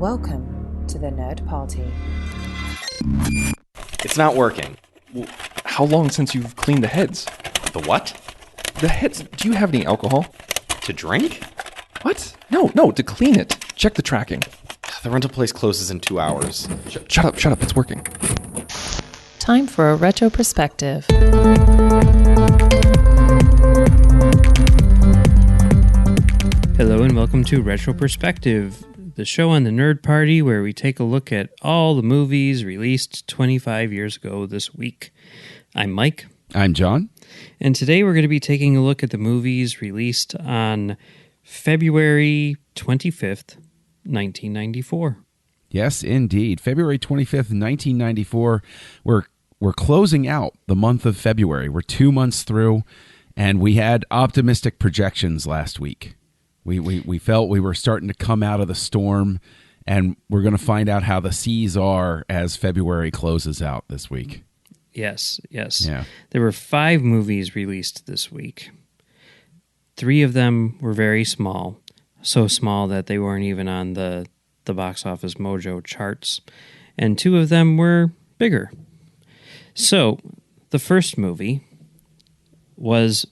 Welcome to the Nerd Party. It's not working. Well, how long since you've cleaned the heads? The what? The heads. Do you have any alcohol? To drink? What? No, to clean it. Check the tracking. The rental place closes in 2 hours. Shut up, it's working. Time for a retro perspective. Hello and welcome to Retro Perspective, the show on the Nerd Party where we take a look at all the movies released 25 years ago this week. I'm Mike. I'm John. And today we're going to be taking a look at the movies released on February 25th, 1994. Yes, indeed. February 25th, 1994. We're closing out the month of February. We're 2 months through, and we had optimistic projections last week. We felt we were starting to come out of the storm, and we're going to find out how the seas are as February closes out this week. Yes. Yeah. There were 5 movies released this week. 3 of them were very small, so small that they weren't even on the Box Office Mojo charts, and 2 of them were bigger. So, the first movie was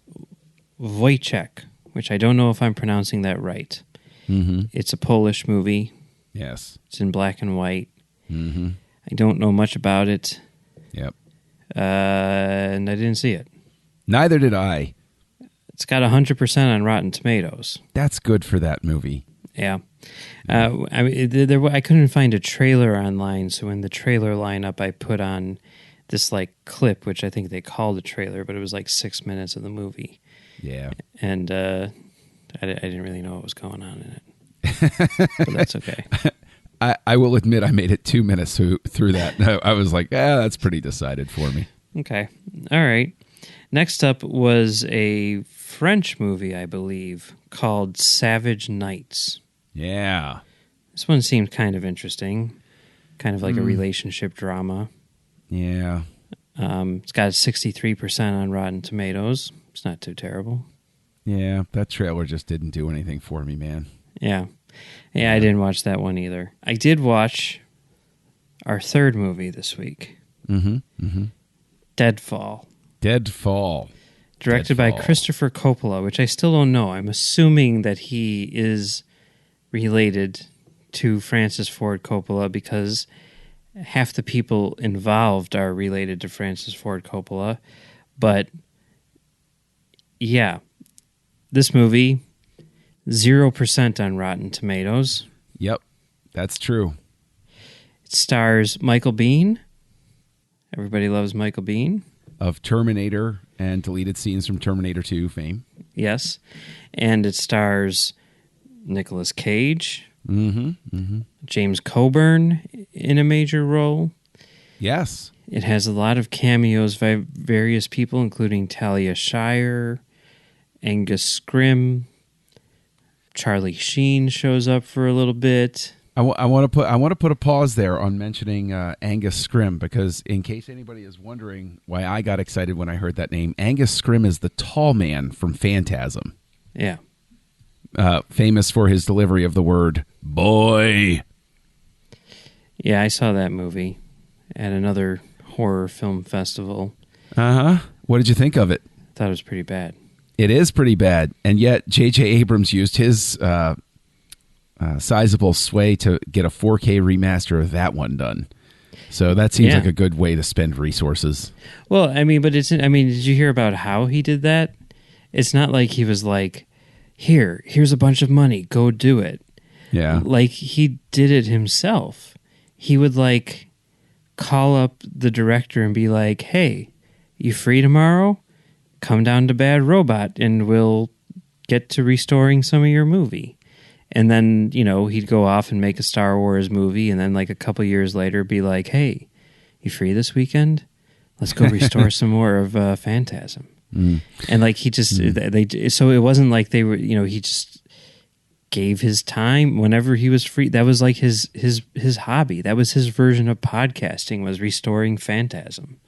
Woyzeck, which I don't know if I'm pronouncing that right. Mm-hmm. It's a Polish movie. Yes. It's in black and white. Mm-hmm. I don't know much about it. Yep. And I didn't see it. Neither did I. It's got 100% on Rotten Tomatoes. That's good for that movie. Yeah. I couldn't find a trailer online, so in the trailer lineup I put on this clip, which I think they called a trailer, but it was 6 minutes of the movie. Yeah. And I didn't really know what was going on in it. But that's okay. I will admit I made it 2 minutes through that. I was like, that's pretty decided for me. Okay. All right. Next up was a French movie, I believe, called Savage Nights. Yeah. This one seemed kind of interesting. Kind of like a relationship drama. Yeah. It's got 63% on Rotten Tomatoes. It's not too terrible. Yeah, that trailer just didn't do anything for me, man. Yeah, I didn't watch that one either. I did watch our third movie this week. Deadfall. Directed by Christopher Coppola, which I still don't know. I'm assuming that he is related to Francis Ford Coppola because half the people involved are related to Francis Ford Coppola. But yeah, this movie, 0% on Rotten Tomatoes. Yep, that's true. It stars Michael Biehn. Everybody loves Michael Biehn. Of Terminator and deleted scenes from Terminator 2 fame. Yes. And it stars Nicolas Cage. James Coburn in a major role. Yes. It has a lot of cameos by various people, including Talia Shire, Angus Scrimm, Charlie Sheen shows up for a little bit. I want to put a pause there on mentioning Angus Scrimm, because in case anybody is wondering why I got excited when I heard that name, Angus Scrimm is the tall man from Phantasm. Yeah. Famous for his delivery of the word boy. Yeah, I saw that movie at another horror film festival. What did you think of it? I thought it was pretty bad. It is pretty bad, and yet J.J. Abrams used his sizable sway to get a 4K remaster of that one done. So that seems like a good way to spend resources. Well, did you hear about how he did that? It's not like he was like, here's a bunch of money, go do it. Yeah. He did it himself. He would call up the director and be like, hey, you free tomorrow? Come down to Bad Robot and we'll get to restoring some of your movie. And then, he'd go off and make a Star Wars movie, and then a couple years later be like, hey, you free this weekend? Let's go restore some more of Phantasm. And he just, so it wasn't like they were, he just gave his time whenever he was free. That was his hobby. That was his version of podcasting, was restoring Phantasm.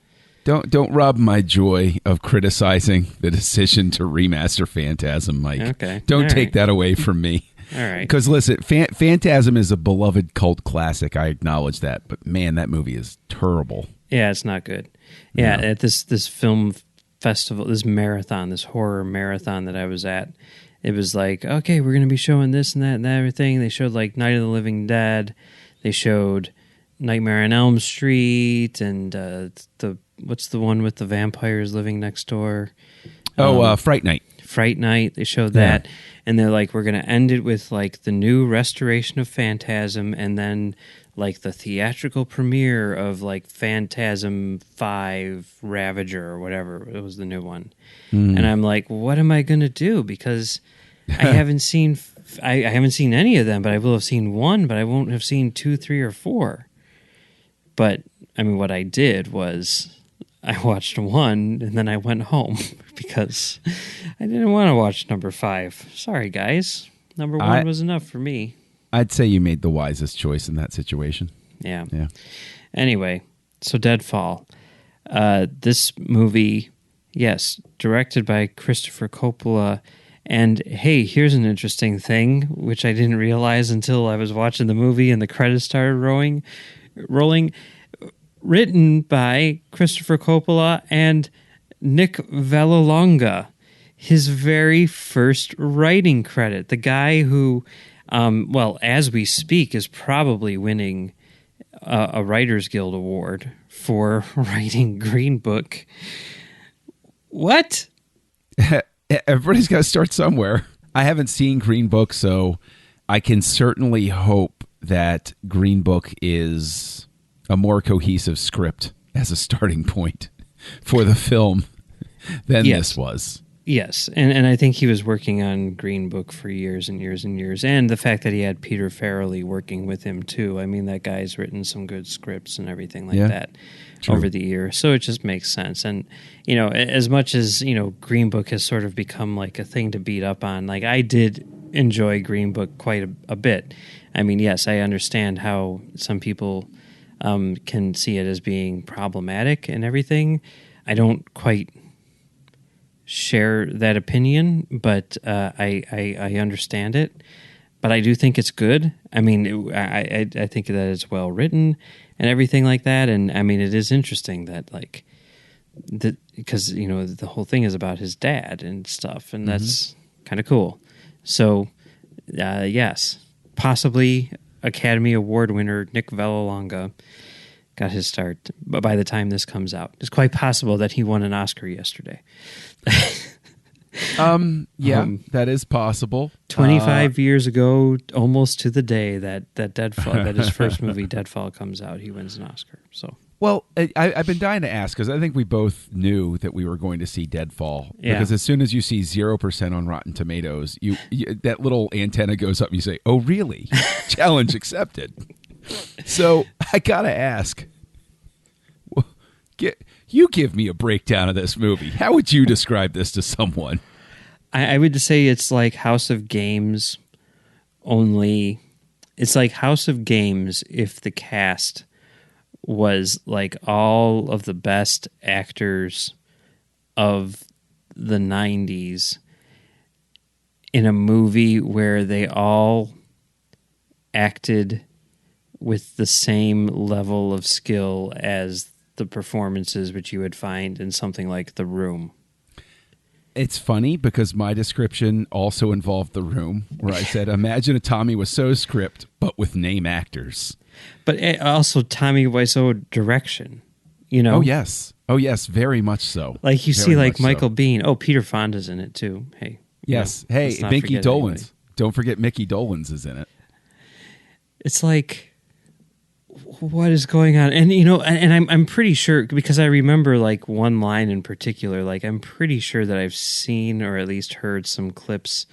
Don't rob my joy of criticizing the decision to remaster Phantasm, Mike. Okay. Don't take that away from me. All right. Because listen, Phantasm is a beloved cult classic. I acknowledge that, but man, that movie is terrible. Yeah, it's not good. Yeah, No. at this film festival, this marathon, this horror marathon that I was at, it was like, okay, we're going to be showing this and that and everything. They showed like Night of the Living Dead. They showed Nightmare on Elm Street and what's the one with the vampires living next door? Fright Night. Fright Night. They showed that, and they're like, we're going to end it with like the new restoration of Phantasm, and then like the theatrical premiere of like Phantasm 5 Ravager or whatever. It was the new one. And I'm like, what am I going to do? Because I haven't seen I haven't seen any of them, but I will have seen one, but I won't have seen 2, 3, or 4. But I mean, what I did was I watched 1 and then I went home because I didn't want to watch number 5. Sorry, guys. Number 1 was enough for me. I'd say you made the wisest choice in that situation. Yeah. Yeah. Anyway, so Deadfall. This movie, yes, directed by Christopher Coppola. And hey, here's an interesting thing, which I didn't realize until I was watching the movie and the credits started rolling. Written by Christopher Coppola and Nick Vallelonga, his very first writing credit. The guy who, as we speak, is probably winning a Writers Guild Award for writing Green Book. What? Everybody's got to start somewhere. I haven't seen Green Book, so I can certainly hope that Green Book is a more cohesive script as a starting point for the film than this was. Yes, and I think he was working on Green Book for years and years and years, and the fact that he had Peter Farrelly working with him too. I mean, that guy's written some good scripts and everything like that over the years, so it just makes sense. And you know, as much as Green Book has sort of become like a thing to beat up on, like I did enjoy Green Book quite a bit. I mean, yes, I understand how some people can see it as being problematic and everything. I don't quite share that opinion, but I understand it. But I do think it's good. I mean, I think that it's well written and everything like that. And I mean, it is interesting that because the whole thing is about his dad and stuff, and that's kind of cool. So yes, possibly Academy Award winner Nick Vallelonga got his start. But by the time this comes out, it's quite possible that he won an Oscar yesterday. That is possible. 25 years ago, almost to the day that Deadfall, that his first movie Deadfall comes out, he wins an Oscar. So, well, I've been dying to ask because I think we both knew that we were going to see Deadfall. Yeah. Because as soon as you see 0% on Rotten Tomatoes, you that little antenna goes up and you say, "Oh, really? Challenge accepted." So I gotta ask. You give me a breakdown of this movie. How would you describe this to someone? I would say it's like House of Games, only it's like House of Games if the cast was like all of the best actors of the 90s in a movie where they all acted with the same level of skill as the performances which you would find in something like The Room. It's funny because my description also involved The Room, where I said, imagine a Tommy Wiseau script, but with name actors. But also Tommy Wiseau direction, Oh, yes. Oh, yes, very much so. Like you very see like much Michael so. Bean. Oh, Peter Fonda's in it too. Hey. Yes. Let's Hey, not Mickey forget Dolenz. anybody. Don't forget Mickey Dolenz is in it. It's like, what is going on? And and I'm pretty sure, because I remember like one line in particular, like I'm pretty sure that I've seen or at least heard some clips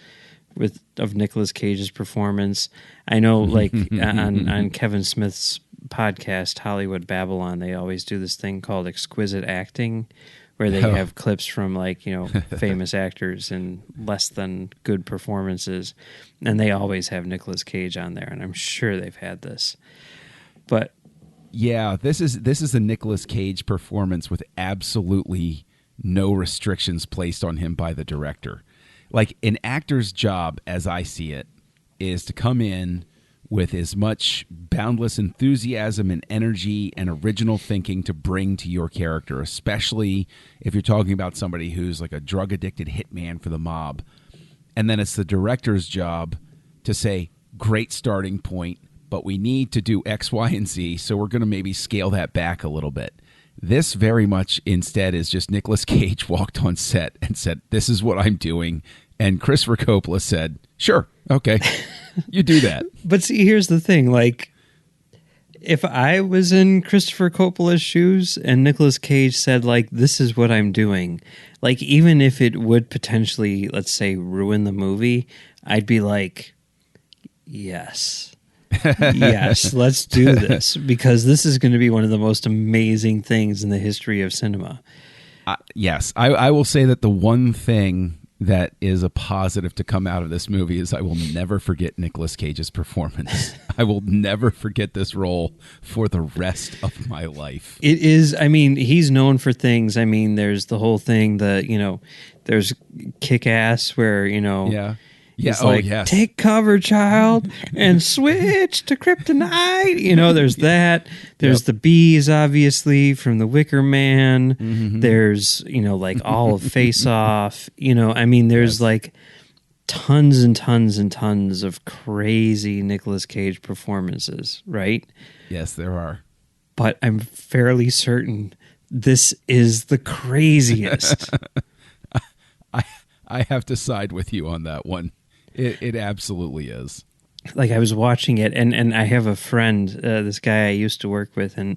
of Nicolas Cage's performance. I know like on Kevin Smith's podcast Hollywood Babylon, they always do this thing called exquisite acting, where they have clips from like famous actors in less than good performances, and they always have Nicolas Cage on there, and I'm sure they've had this. But yeah, this is a Nicolas Cage performance with absolutely no restrictions placed on him by the director. Like an actor's job, as I see it, is to come in with as much boundless enthusiasm and energy and original thinking to bring to your character, especially if you're talking about somebody who's like a drug-addicted hitman for the mob. And then it's the director's job to say, great starting point, but we need to do X, Y, and Z, so we're going to maybe scale that back a little bit. This very much instead is just Nicolas Cage walked on set and said, this is what I'm doing. And Christopher Coppola said, sure, okay, you do that. But see, here's the thing. Like, if I was in Christopher Coppola's shoes and Nicolas Cage said, like, this is what I'm doing, like, even if it would potentially, let's say, ruin the movie, I'd be like, yes. Yes, let's do this, because this is going to be one of the most amazing things in the history of cinema. Yes, I will say that the one thing that is a positive to come out of this movie is I will never forget Nicolas Cage's performance. I will never forget this role for the rest of my life. It is, I mean, he's known for things. I mean, there's the whole thing that, you know, there's Kick-Ass where, you know, yeah. It's like, yes. Take cover, child, and switch to kryptonite. You know, there's that. There's the bees, obviously, from the Wicker Man. Mm-hmm. There's, you know, like all of Face Off. You know, I mean, there's like tons and tons and tons of crazy Nicolas Cage performances, right? Yes, there are. But I'm fairly certain this is the craziest. I have to side with you on that one. It absolutely is. Like, I was watching it, and I have a friend, this guy I used to work with, and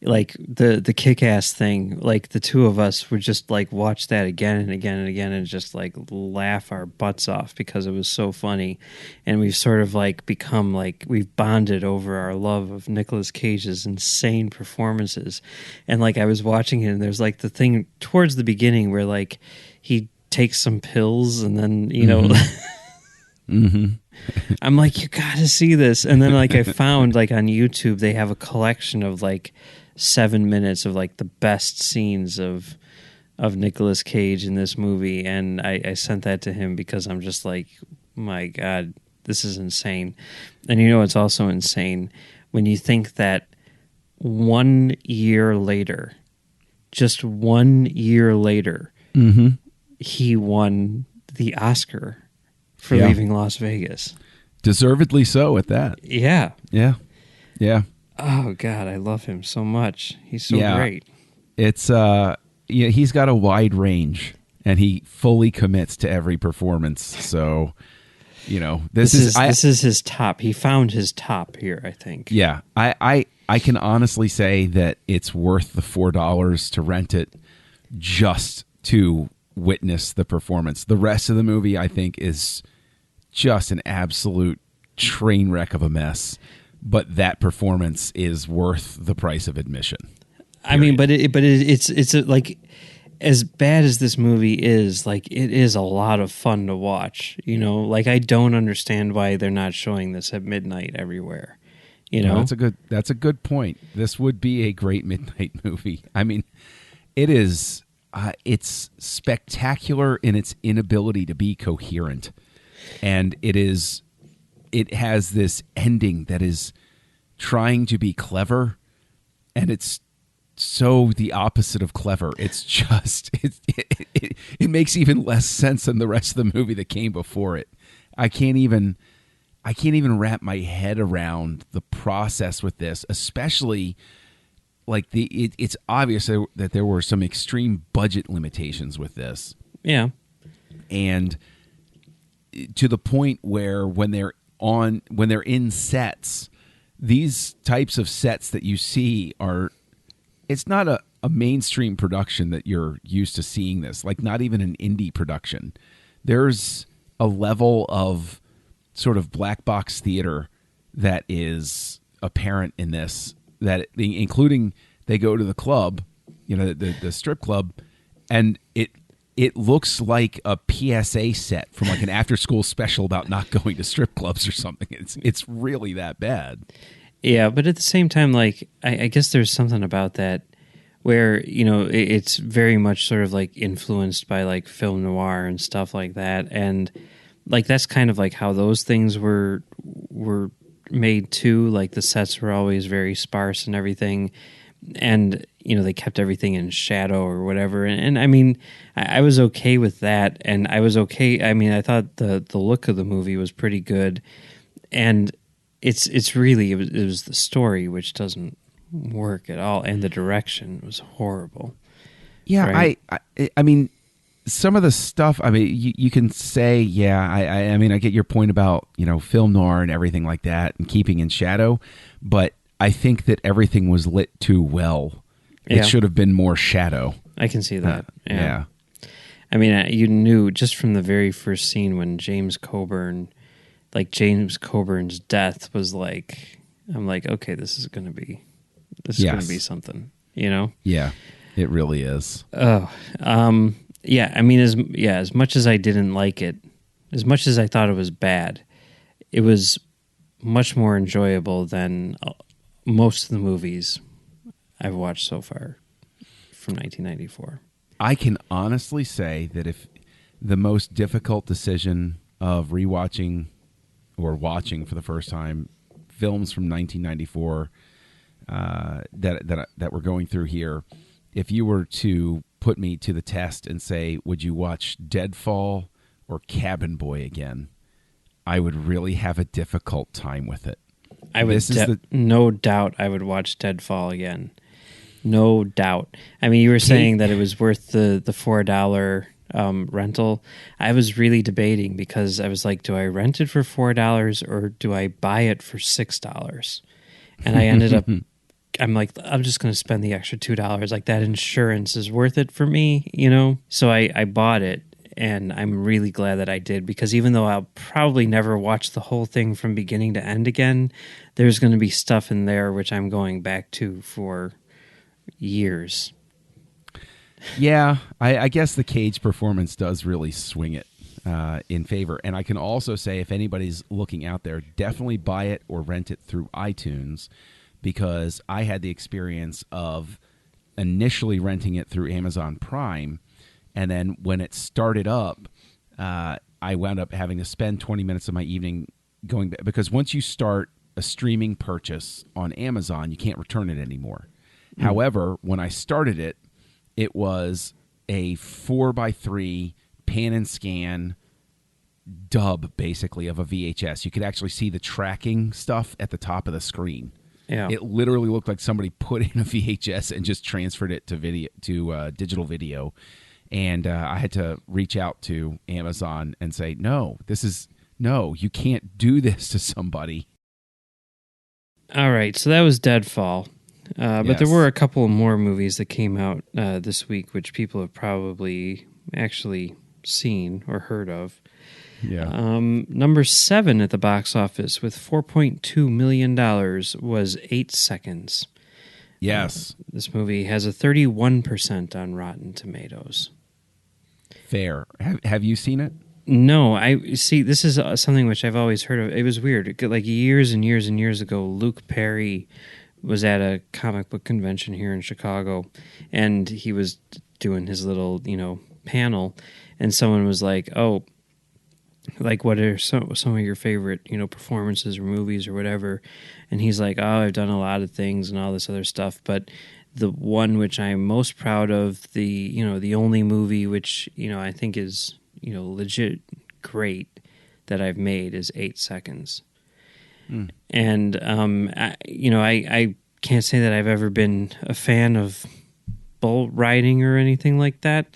like the Kick-Ass thing, like the two of us would just like watch that again and again and again and just like laugh our butts off because it was so funny. And we've sort of like become like, we've bonded over our love of Nicolas Cage's insane performances. And like, I was watching it, and there's like the thing towards the beginning where like he takes some pills and then, you know, I'm like, you gotta see this. And then like I found like on YouTube they have a collection of like 7 minutes of like the best scenes of Nicolas Cage in this movie, and I sent that to him because I'm just like, my God, this is insane. And you know it's also insane when you think that 1 year later, just 1 year later, he won the Oscar for Leaving Las Vegas. Deservedly so at that. Yeah. Yeah. Yeah. Oh, God, I love him so much. He's so great. It's, he's got a wide range, and he fully commits to every performance. So, you know, this is his top. He found his top here, I think. Yeah. I can honestly say that it's worth the $4 to rent it just to witness the performance. The rest of the movie, I think, is just an absolute train wreck of a mess, but that performance is worth the price of admission. I mean, it's like, as bad as this movie is, like, it is a lot of fun to watch. You know, like, I don't understand why they're not showing this at midnight everywhere. You know, that's a good point. This would be a great midnight movie. I mean, it is. It's spectacular in its inability to be coherent, and it has this ending that is trying to be clever, and it's so the opposite of clever. It's just it makes even less sense than the rest of the movie that came before it. I can't even wrap my head around the process with this, especially. Like it's obvious that there were some extreme budget limitations with this. Yeah. And to the point where when they're in sets, these types of sets that you see it's not a mainstream production that you're used to seeing this, like not even an indie production. There's a level of sort of black box theater that is apparent in this, that including they go to the club, you know, the strip club, and it looks like a PSA set from like an after school special about not going to strip clubs or something. It's really that bad. Yeah, but at the same time, like I guess there's something about that where, you know, it's very much sort of like influenced by like film noir and stuff like that, and like that's kind of like how those things were made too. Like the sets were always very sparse and everything, and they kept everything in shadow or whatever. And I mean, I was okay with that, and I was okay. I mean, I thought the look of the movie was pretty good, and it's really it was the story which doesn't work at all, and the direction was horrible. Yeah, right? I mean, some of the stuff, I mean, you can say, yeah, I mean, I get your point about, film noir and everything like that and keeping in shadow, but I think that everything was lit too well. Yeah. It should have been more shadow. I can see that. Yeah. I mean, you knew just from the very first scene when James Coburn's death was like, I'm like, okay, this is going to be something, Yeah, it really is. Oh, yeah. I mean, as much as I didn't like it, as much as I thought it was bad, it was much more enjoyable than most of the movies I've watched so far from 1994. I can honestly say that if the most difficult decision of rewatching or watching for the first time films from 1994 that we're going through here, if you were to put me to the test and say, would you watch Deadfall or Cabin Boy again, I would really have a difficult time with it. I would no doubt I would watch Deadfall again. No doubt. I mean, you were saying that it was worth the $4 rental. I was really debating because I was like, do I rent it for $4 or do I buy it for $6? And I ended up, I'm like, I'm just going to spend the extra $2. Like that insurance is worth it for me, So I bought it, and I'm really glad that I did, because even though I'll probably never watch the whole thing from beginning to end again, there's going to be stuff in there which I'm going back to for years. Yeah, I guess the Cage performance does really swing it in favor. And I can also say, if anybody's looking out there, definitely buy it or rent it through iTunes, because I had the experience of initially renting it through Amazon Prime, and then when it started up, I wound up having to spend 20 minutes of my evening going back, because once you start a streaming purchase on Amazon, you can't return it anymore. However, when I started it, it was a 4x3 pan and scan dub, basically, of a VHS. You could actually see the tracking stuff at the top of the screen. Yeah. It literally looked like somebody put in a VHS and just transferred it to digital video. And I had to reach out to Amazon and say, no, you can't do this to somebody. All right, so that was Deadfall. But Yes. there were a couple more movies that came out this week, which people have probably actually seen or heard of. Yeah. Number 7 at the box office with $4.2 million was 8 Seconds. Yes. This movie has a 31% on Rotten Tomatoes. Fair. Have you seen it? No, I see. This is something which I've always heard of. It was weird. Like years and years and years ago, Luke Perry was at a comic book convention here in Chicago, and he was doing his little, panel, and someone was like, "Oh, like what are some of your favorite, performances or movies or whatever?" And he's like, "Oh, I've done a lot of things and all this other stuff, but the one which I'm most proud of, the only movie which, I think is, legit great that I've made is 8 Seconds." And, I can't say that I've ever been a fan of bull riding or anything like that.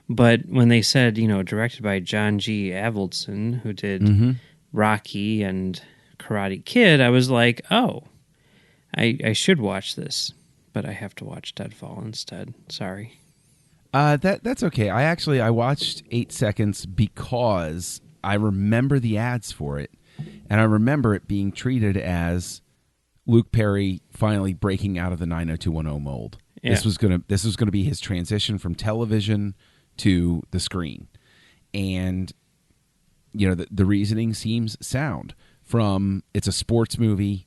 But when they said, directed by John G. Avildsen, who did Rocky and Karate Kid, I was like, oh, I should watch this. But I have to watch Deadfall instead. Sorry. That's okay. I watched 8 Seconds because I remember the ads for it, and I remember it being treated as Luke Perry finally breaking out of the 90210 mold. Yeah. This was gonna be his transition from television to the screen, and the reasoning seems sound. From it's a sports movie,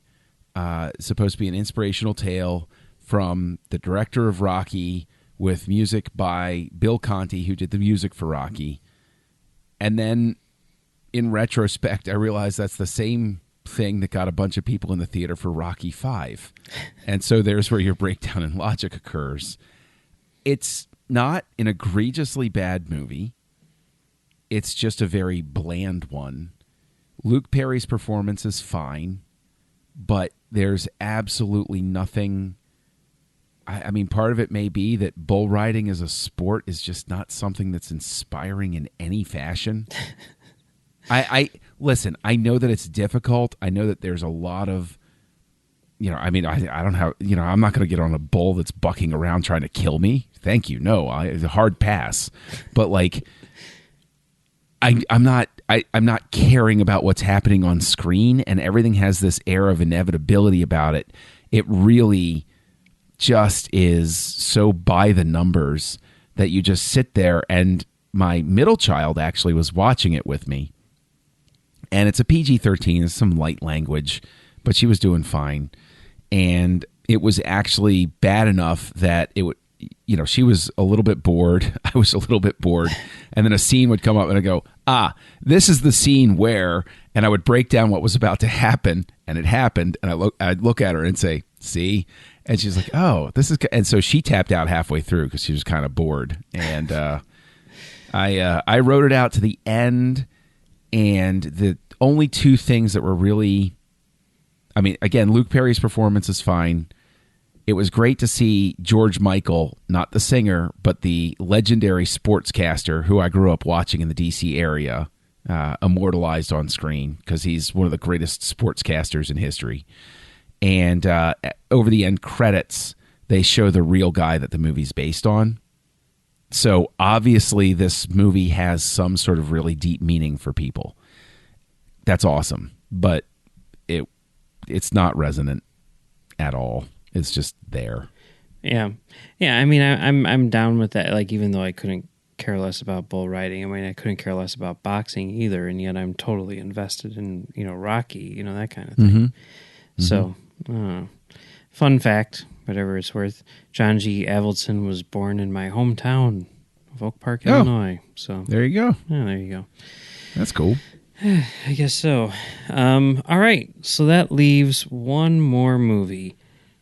supposed to be an inspirational tale from the director of Rocky, with music by Bill Conti, who did the music for Rocky. And then in retrospect, I realized that's the same thing that got a bunch of people in the theater for Rocky V. And so there's where your breakdown in logic occurs. It's not an egregiously bad movie. It's just a very bland one. Luke Perry's performance is fine, but there's absolutely nothing. I mean, part of it may be that bull riding as a sport is just not something that's inspiring in any fashion. I listen, I know that it's difficult. I know that there's a lot of, I mean, I don't have, I'm not going to get on a bull that's bucking around trying to kill me. Thank you. No, it's a hard pass. But like, I'm not caring about what's happening on screen, and everything has this air of inevitability about it. It really just is so by the numbers that you just sit there. And my middle child actually was watching it with me, and it's a PG-13. It's some light language, but she was doing fine. And it was actually bad enough that it would, she was a little bit bored. I was a little bit bored. And then a scene would come up and I'd go, this is the scene where, and I would break down what was about to happen, and it happened. And I'd look at her and say, see? And she's like, oh, this is good. And so she tapped out halfway through because she was kind of bored. And I wrote it out to the end. And the only two things that were really, I mean, again, Luke Perry's performance is fine. It was great to see George Michael, not the singer, but the legendary sportscaster who I grew up watching in the D.C. area, immortalized on screen because he's one of the greatest sportscasters in history. And over the end credits, they show the real guy that the movie's based on. So obviously this movie has some sort of really deep meaning for people. That's awesome. But it's not resonant at all. It's just there. Yeah. I mean, I'm down with that. Like, even though I couldn't care less about bull riding, I mean, I couldn't care less about boxing either, and yet I'm totally invested in Rocky, that kind of thing. Mm-hmm. So, fun fact, whatever it's worth, John G. Avildsen was born in my hometown of Oak Park, Illinois. So there you go. Yeah, there you go. That's cool. I guess so. All right, so that leaves one more movie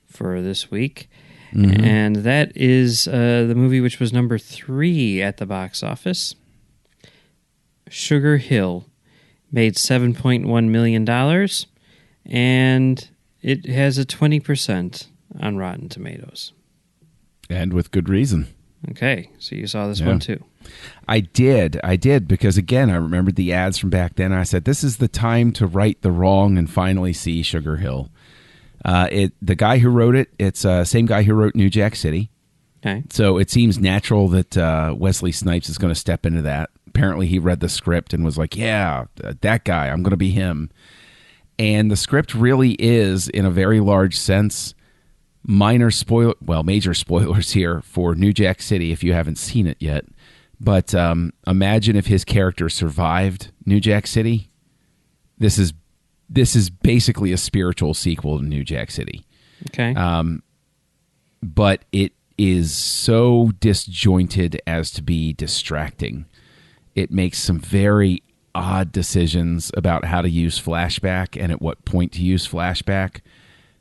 for this week, and that is the movie which was number 3 at the box office. Sugar Hill made $7.1 million, and it has a 20% on Rotten Tomatoes. And with good reason. Okay, so you saw this one too. I did, because again, I remembered the ads from back then. I said, this is the time to right the wrong and finally see Sugar Hill. The guy who wrote it, it's the same guy who wrote New Jack City. Okay. So it seems natural that Wesley Snipes is going to step into that. Apparently he read the script and was like, yeah, that guy, I'm going to be him. And the script really is, in a very large sense, major spoilers here for New Jack City if you haven't seen it yet. But imagine if his character survived New Jack City. This is basically a spiritual sequel to New Jack City. Okay. But it is so disjointed as to be distracting. It makes some very odd decisions about how to use flashback and at what point to use flashback.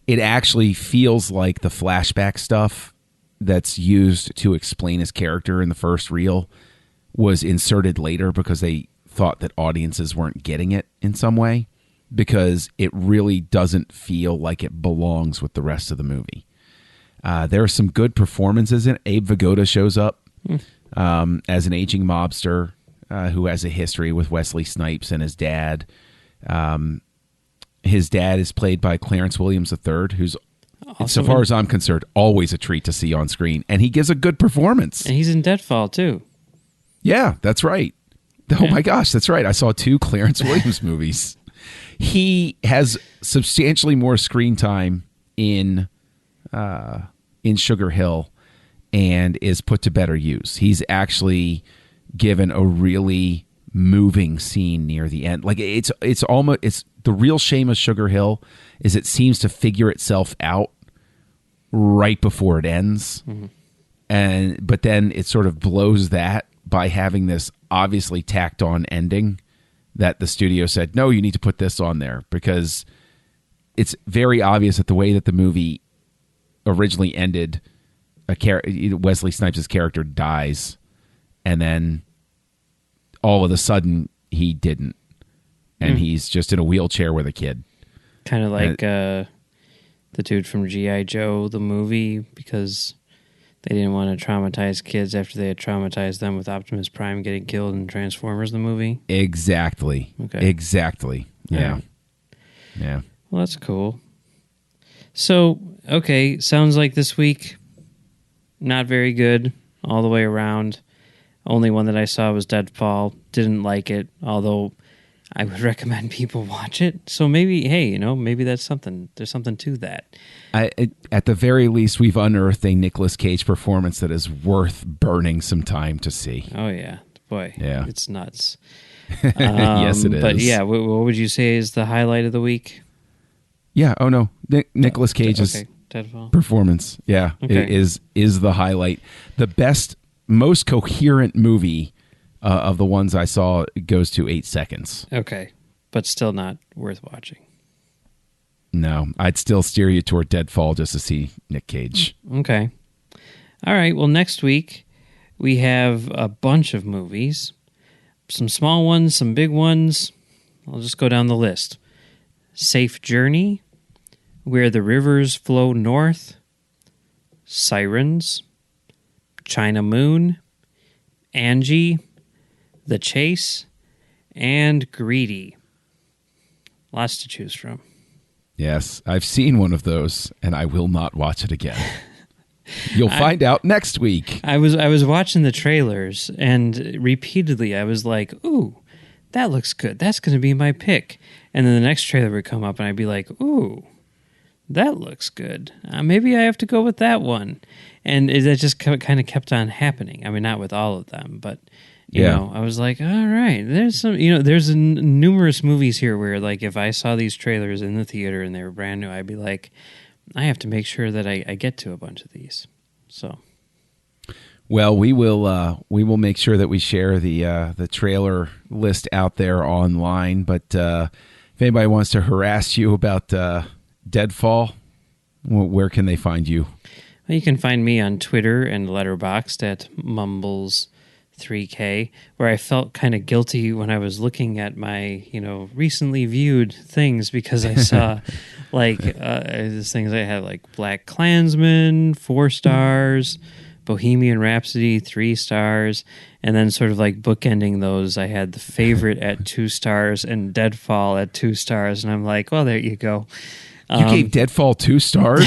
It actually feels like the flashback stuff that's used to explain his character in the first reel was inserted later because they thought that audiences weren't getting it in some way, because it really doesn't feel like it belongs with the rest of the movie. There are some good performances in it. Abe Vigoda shows up as an aging mobster who has a history with Wesley Snipes and his dad. His dad is played by Clarence Williams III, who's, so far as I'm concerned, always a treat to see on screen. And he gives a good performance. And he's in Deadfall, too. Yeah, that's right. Oh, my gosh, that's right. I saw 2 Clarence Williams movies. He has substantially more screen time in Sugar Hill and is put to better use. He's actually given a really moving scene near the end. Like it's the real shame of Sugar Hill is it seems to figure itself out right before it ends. Mm-hmm. But then it sort of blows that by having this obviously tacked on ending that the studio said, no, you need to put this on there, because it's very obvious that the way that the movie originally ended, Wesley Snipes' character dies, and then all of a sudden he didn't, and he's just in a wheelchair with a kid. Kind of like the dude from G.I. Joe, the movie, because they didn't want to traumatize kids after they had traumatized them with Optimus Prime getting killed in Transformers, the movie. Exactly. Okay. Exactly. Yeah. Yeah. Well, that's cool. So, okay, sounds like this week, not very good all the way around. Only one that I saw was Deadfall. Didn't like it, although I would recommend people watch it. So maybe, hey, maybe that's something. There's something to that. At the very least, we've unearthed a Nicolas Cage performance that is worth burning some time to see. Oh, yeah. Boy, yeah. It's nuts. Yes, it is. But yeah, what would you say is the highlight of the week? Yeah. Oh, no. Nicolas Cage's Deadfall performance, is the highlight. The best, most coherent movie of the ones I saw goes to 8 seconds. Okay, but still not worth watching. No, I'd still steer you toward Deadfall just to see Nick Cage. Okay. All right, well, next week we have a bunch of movies. Some small ones, some big ones. I'll just go down the list. Safe Journey, Where the Rivers Flow North, Sirens, China Moon, Angie, The Chase, and Greedy. Lots to choose from. Yes, I've seen one of those, and I will not watch it again. You'll find out next week. I was watching the trailers, and repeatedly I was like, ooh, that looks good. That's going to be my pick. And then the next trailer would come up, and I'd be like, ooh, that looks good. Maybe I have to go with that one. And that just kind of kept on happening. I mean, not with all of them, but you know, I was like, all right, there's some, there's numerous movies here where, like, if I saw these trailers in the theater and they were brand new, I'd be like, I have to make sure that I get to a bunch of these. So, well, we will make sure that we share the trailer list out there online. But if anybody wants to harass you about Deadfall, where can they find you? Well, you can find me on Twitter and Letterboxd at Mumbles3K, where I felt kind of guilty when I was looking at my, recently viewed things, because I saw these things I had, like Black Klansman, 4 stars, Bohemian Rhapsody, 3 stars, and then sort of like bookending those, I had The Favorite at 2 stars and Deadfall at 2 stars, and I'm like, well, there you go. You gave Deadfall 2 stars?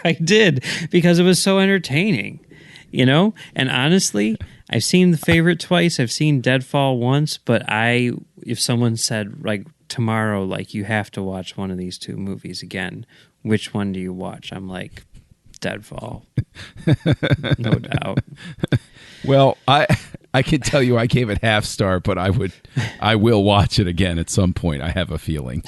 I did, because it was so entertaining, And honestly, I've seen The Favorite twice. I've seen Deadfall once. But if someone said, like, tomorrow, like, you have to watch one of these 2 movies again, which one do you watch? I'm like, Deadfall. No doubt. Well, I can tell you I gave it half star, but I will watch it again at some point. I have a feeling.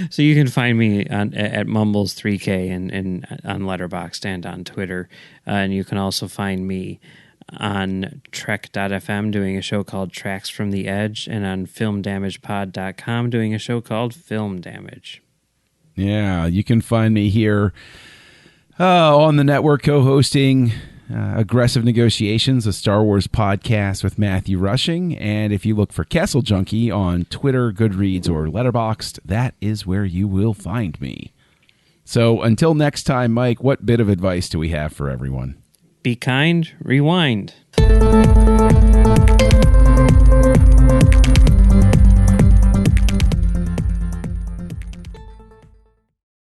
So you can find me at Mumbles3K and on Letterboxd and on Twitter. And you can also find me on Trek.fm doing a show called Tracks from the Edge, and on FilmDamagePod.com doing a show called Film Damage. Yeah, you can find me here on the network co-hosting Aggressive Negotiations, a Star Wars podcast with Matthew Rushing. And if you look for Castle Junkie on Twitter, Goodreads, or Letterboxd, that is where you will find me. So until next time, Mike, what bit of advice do we have for everyone? Be kind, rewind.